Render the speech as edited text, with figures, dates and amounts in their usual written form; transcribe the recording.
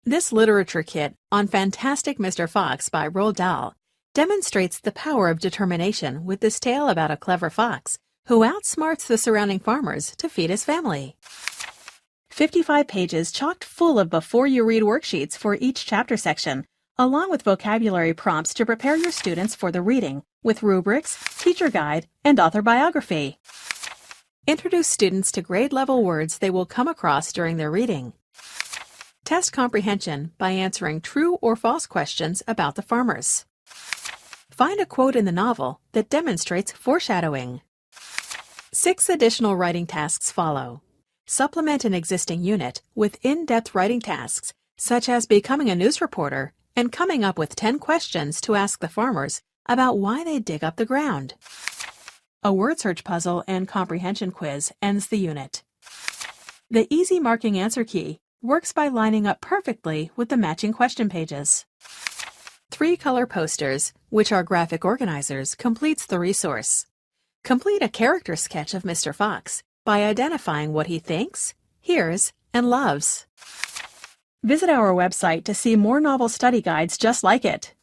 This literature kit on Fantastic Mr. Fox by Roald Dahl demonstrates the power of determination with this tale about a clever fox who outsmarts the surrounding farmers to feed his family. 55 pages chock full of before-you-read worksheets for each chapter section, along with vocabulary prompts to prepare your students for the reading, with rubrics, teacher guide, and author biography. Introduce students to grade-level words they will come across during their reading. Test comprehension by answering true or false questions about the farmers. Find a quote in the novel that demonstrates foreshadowing. 6 additional writing tasks follow. Supplement an existing unit with in-depth writing tasks, such as becoming a news reporter and coming up with 10 questions to ask the farmers about why they dig up the ground. A word search puzzle and comprehension quiz ends the unit. The easy marking answer key works by lining up perfectly with the matching question pages. 3 color posters, which are graphic organizers, completes the resource. Complete a character sketch of Mr. Fox by identifying what he thinks, hears, and loves. Visit our website to see more novel study guides just like it.